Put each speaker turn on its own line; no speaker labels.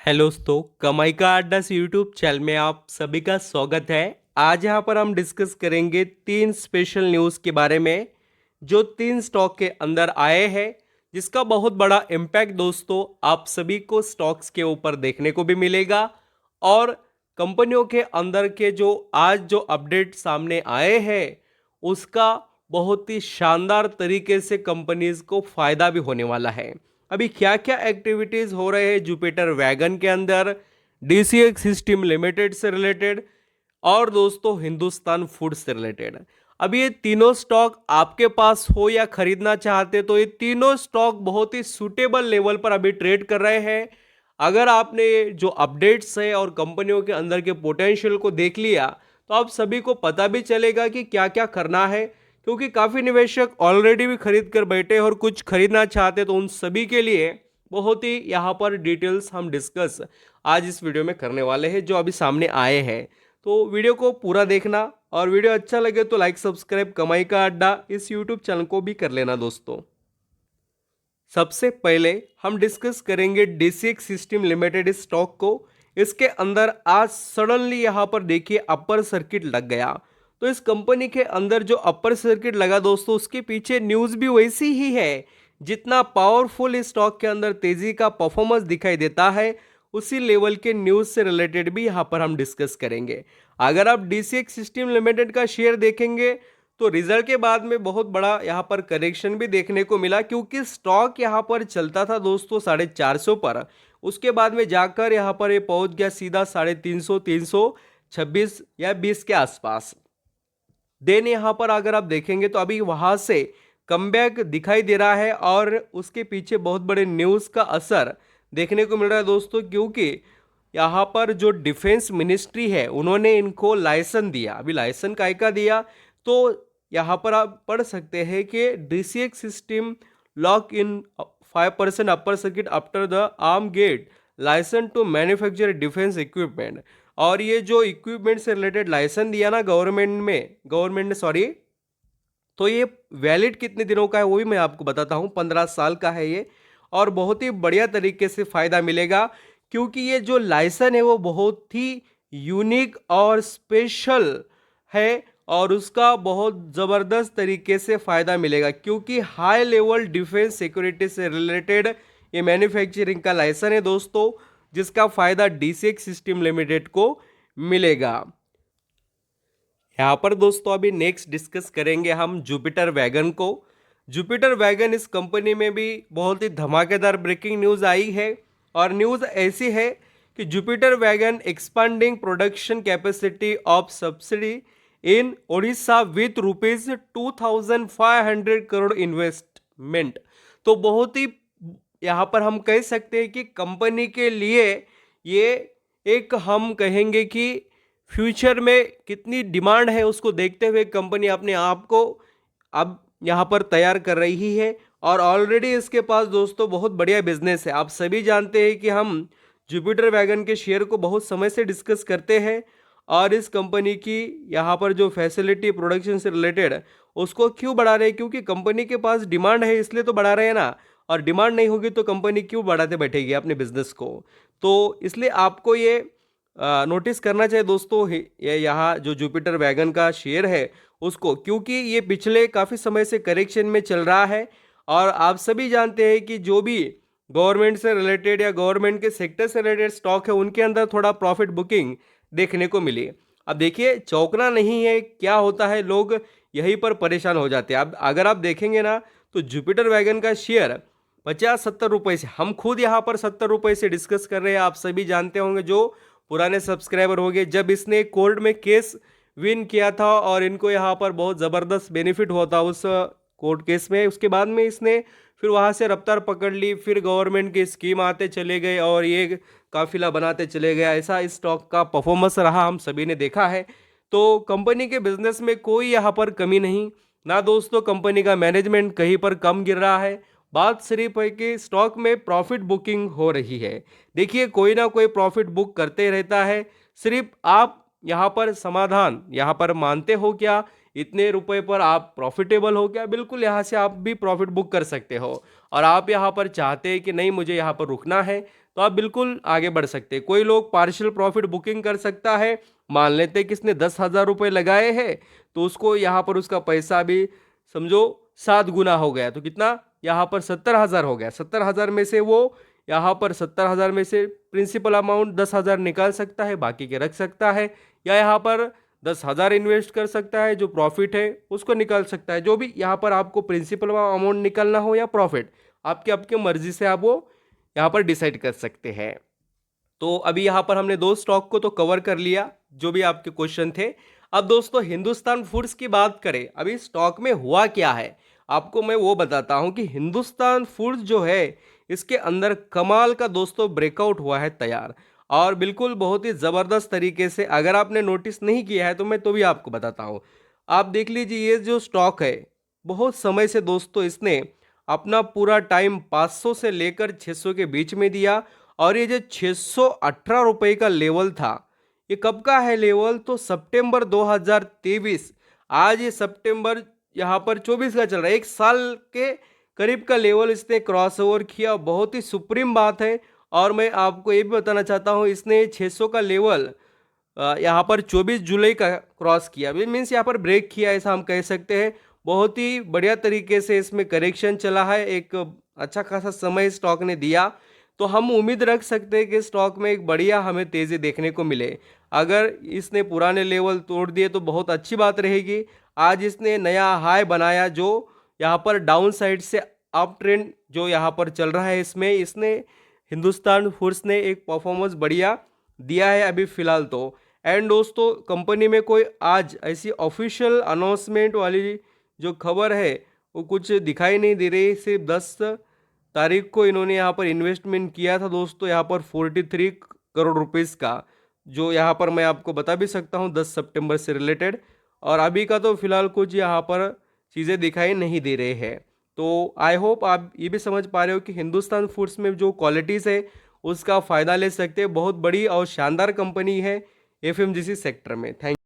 Hello दोस्तों, कमाई का अड्डा से यूट्यूब चैनल में आप सभी का स्वागत है। आज यहाँ पर हम डिस्कस करेंगे तीन स्पेशल न्यूज़ के बारे में जो तीन स्टॉक के अंदर आए हैं, जिसका बहुत बड़ा इम्पैक्ट दोस्तों आप सभी को स्टॉक्स के ऊपर देखने को भी मिलेगा। और कंपनियों के अंदर के जो आज जो अपडेट सामने आए हैं उसका बहुत ही शानदार तरीके से कंपनीज को फायदा भी होने वाला है। अभी क्या क्या एक्टिविटीज हो रहे हैं जुपिटर वैगन के अंदर, डीसीएक्स सिस्टम लिमिटेड से रिलेटेड और दोस्तों हिंदुस्तान फूड से रिलेटेड। अब ये तीनों स्टॉक आपके पास हो या खरीदना चाहते तो ये तीनों स्टॉक बहुत ही सुटेबल लेवल पर अभी ट्रेड कर रहे हैं। अगर आपने जो अपडेट्स है और कंपनियों के अंदर के पोटेंशियल को देख लिया तो आप सभी को पता भी चलेगा कि क्या क्या करना है, क्योंकि काफ़ी निवेशक ऑलरेडी भी खरीद कर बैठे हैं और कुछ खरीदना चाहते तो उन सभी के लिए बहुत ही यहाँ पर डिटेल्स हम डिस्कस आज इस वीडियो में करने वाले हैं जो अभी सामने आए हैं। तो वीडियो को पूरा देखना और वीडियो अच्छा लगे तो लाइक सब्सक्राइब कमाई का अड्डा इस यूट्यूब चैनल को भी कर लेना दोस्तों। सबसे पहले हम डिस्कस करेंगे डीसीएक्स सिस्टम लिमिटेड स्टॉक को। इसके अंदर आज सडनली यहाँ पर देखिए अपर सर्किट लग गया। तो इस कंपनी के अंदर जो अपर सर्किट लगा दोस्तों उसके पीछे न्यूज़ भी वैसी ही है। जितना पावरफुल इस स्टॉक के अंदर तेजी का परफॉर्मेंस दिखाई देता है उसी लेवल के न्यूज़ से रिलेटेड भी यहाँ पर हम डिस्कस करेंगे। अगर आप डीसीएक्स सिस्टम लिमिटेड का शेयर देखेंगे तो रिजल्ट के बाद में बहुत बड़ा यहाँ पर करेक्शन भी देखने को मिला, क्योंकि स्टॉक यहाँ पर चलता था दोस्तों 450 पर। उसके बाद में जाकर यहाँ पर ये पहुँच गया सीधा 350, 326 या 20 के आसपास। देन यहाँ पर अगर आप देखेंगे तो अभी वहाँ से कमबैक दिखाई दे रहा है और उसके पीछे बहुत बड़े न्यूज़ का असर देखने को मिल रहा है दोस्तों, क्योंकि यहाँ पर जो डिफेंस मिनिस्ट्री है उन्होंने इनको लाइसेंस दिया। अभी लाइसेंस काय का दिया तो यहाँ पर आप पढ़ सकते हैं कि DCX system lock in 5% upper circuit after the arm get licence to manufacture defence equipment. और ये जो इक्विपमेंट से रिलेटेड लाइसेंस दिया ना गवर्नमेंट ने सॉरी, तो ये वैलिड कितने दिनों का है वो भी मैं आपको बताता हूँ। 15 साल का है ये और बहुत ही बढ़िया तरीके से फ़ायदा मिलेगा, क्योंकि ये जो लाइसेंस है वो बहुत ही यूनिक और स्पेशल है और उसका बहुत ज़बरदस्त तरीके से फ़ायदा मिलेगा, क्योंकि हाई लेवल डिफेंस सिक्योरिटी से रिलेटेड ये मैन्युफैक्चरिंग का लाइसेंस है दोस्तों, जिसका फ़ायदा डीसीएक्स सिस्टम लिमिटेड को मिलेगा। यहाँ पर दोस्तों अभी नेक्स्ट डिस्कस करेंगे हम जुपिटर वैगन को। जुपिटर वैगन इस कंपनी में भी बहुत ही धमाकेदार ब्रेकिंग न्यूज़ आई है और न्यूज़ ऐसी है कि Jupiter wagon expanding production capacity of subsidy in Odisha with ₹2,500 crore investment. तो बहुत ही यहाँ पर हम कह सकते हैं कि कंपनी के लिए ये एक हम कहेंगे कि फ्यूचर में कितनी डिमांड है उसको देखते हुए कंपनी अपने आप को अब यहाँ पर तैयार कर रही है और ऑलरेडी इसके पास दोस्तों बहुत बढ़िया बिजनेस है। आप सभी जानते हैं कि हम जुपिटर वैगन के शेयर को बहुत समय से डिस्कस करते हैं और इस कंपनी की यहाँ पर जो फैसिलिटी प्रोडक्शन से रिलेटेड उसको क्यों बढ़ा रहे हैं, क्योंकि कंपनी के पास डिमांड है इसलिए तो बढ़ा रहे हैं ना। और डिमांड नहीं होगी तो कंपनी क्यों बढ़ाते बैठेगी अपने बिजनेस को। तो इसलिए आपको ये नोटिस करना चाहिए दोस्तों ये यहाँ जो जुपिटर वैगन का शेयर है उसको, क्योंकि ये पिछले काफ़ी समय से करेक्शन में चल रहा है और आप सभी जानते हैं कि जो भी गवर्नमेंट से रिलेटेड या गवर्नमेंट के सेक्टर से रिलेटेड स्टॉक है उनके अंदर थोड़ा प्रॉफिट बुकिंग देखने को मिली। अब देखिए चौंकना नहीं है, क्या होता है लोग यहीं पर परेशान हो जाते हैं। अब अगर आप देखेंगे ना तो जुपिटर वैगन का शेयर 50-70 रुपये से, हम खुद यहाँ पर 70 रुपये से डिस्कस कर रहे हैं। आप सभी जानते होंगे जो पुराने सब्सक्राइबर हो गए, जब इसने कोर्ट में केस विन किया था और इनको यहाँ पर बहुत ज़बरदस्त बेनिफिट हुआ था उस कोर्ट केस में। उसके बाद में इसने फिर वहाँ से रफ्तार पकड़ ली, फिर गवर्नमेंट की स्कीम आते चले गए और ये काफिला बनाते चले गए। ऐसा इस स्टॉक का परफॉर्मेंस रहा, हम सभी ने देखा है। तो कंपनी के बिजनेस में कोई यहाँ पर कमी नहीं ना दोस्तों, कंपनी का मैनेजमेंट कहीं पर कम गिर रहा है। बात सिर्फ है कि स्टॉक में प्रॉफिट बुकिंग हो रही है। देखिए कोई ना कोई प्रॉफिट बुक करते रहता है, सिर्फ आप यहाँ पर समाधान यहाँ पर मानते हो क्या, इतने रुपए पर आप प्रॉफिटेबल हो गया, बिल्कुल यहाँ से आप भी प्रॉफिट बुक कर सकते हो। और आप यहाँ पर चाहते हैं कि नहीं मुझे यहाँ पर रुकना है, तो आप बिल्कुल आगे बढ़ सकते हैं। कोई लोग पार्शियल प्रॉफिट बुकिंग कर सकता है। मान लेते हैं किसने 10,000 रुपये लगाए हैं, तो उसको यहाँ पर उसका पैसा भी समझो 7 गुना हो गया, तो कितना यहाँ पर 70,000 हो गया। 70,000 में से वो यहाँ पर 70,000 में से प्रिंसिपल अमाउंट 10,000 निकाल सकता है, बाकी के रख सकता है, या यहाँ पर 10,000 इन्वेस्ट कर सकता है, जो प्रॉफिट है उसको निकाल सकता है। जो भी यहाँ पर आपको प्रिंसिपल अमाउंट निकालना हो या प्रॉफिट, आपके आपके मर्जी से आप वो यहाँ पर डिसाइड कर सकते हैं। तो अभी यहाँ पर हमने 2 स्टॉक को तो कवर कर लिया जो भी आपके क्वेश्चन थे। अब दोस्तों हिंदुस्तान फूड्स की बात करें, अभी स्टॉक में हुआ क्या है आपको मैं वो बताता हूँ कि हिंदुस्तान फूड्स जो है इसके अंदर कमाल का दोस्तों ब्रेकआउट हुआ है तैयार, और बिल्कुल बहुत ही ज़बरदस्त तरीके से। अगर आपने नोटिस नहीं किया है तो मैं तो भी आपको बताता हूँ। आप देख लीजिए ये जो स्टॉक है, बहुत समय से दोस्तों इसने अपना पूरा टाइम 500 से लेकर 600 के बीच में दिया, और ये जो 618 रुपये का लेवल था, ये कब का है लेवल, तो सितंबर 2023। आज ये सितंबर यहाँ पर 24 का चल रहा है, 1 साल के करीब का लेवल इसने क्रॉस ओवर किया। बहुत ही सुप्रीम बात है। और मैं आपको ये भी बताना चाहता हूँ इसने 600 का लेवल यहाँ पर 24 जुलाई का क्रॉस किया, मीन्स यहाँ पर ब्रेक किया ऐसा हम कह सकते हैं। बहुत ही बढ़िया तरीके से इसमें करेक्शन चला है, एक अच्छा खासा समय स्टॉक ने दिया, तो हम उम्मीद रख सकते हैं कि स्टॉक में एक बढ़िया हमें तेज़ी देखने को मिले। अगर इसने पुराने लेवल तोड़ दिए तो बहुत अच्छी बात रहेगी। आज इसने नया हाई बनाया, जो यहाँ पर डाउन साइड से अप ट्रेंड जो यहाँ पर चल रहा है, इसमें इसने हिंदुस्तान फूड्स ने एक परफॉर्मेंस बढ़िया दिया है अभी फ़िलहाल तो। एंड दोस्तों कंपनी में कोई आज ऐसी ऑफिशियल अनाउंसमेंट वाली जो खबर है वो कुछ दिखाई नहीं दे रही। सिर्फ 10 तारीख को इन्होंने यहाँ पर इन्वेस्टमेंट किया था दोस्तों, यहाँ पर 43 करोड़ रुपीस का, जो यहाँ पर मैं आपको बता भी सकता हूँ 10 सितंबर से रिलेटेड। और अभी का तो फिलहाल कुछ यहाँ पर चीज़ें दिखाई नहीं दे रहे हैं। तो आई होप आप ये भी समझ पा रहे हो कि हिंदुस्तान फूड्स में जो क्वालिटीज़ है उसका फ़ायदा ले सकते हैं। बहुत बड़ी और शानदार कंपनी है एफएमजीसी सेक्टर में। थैंक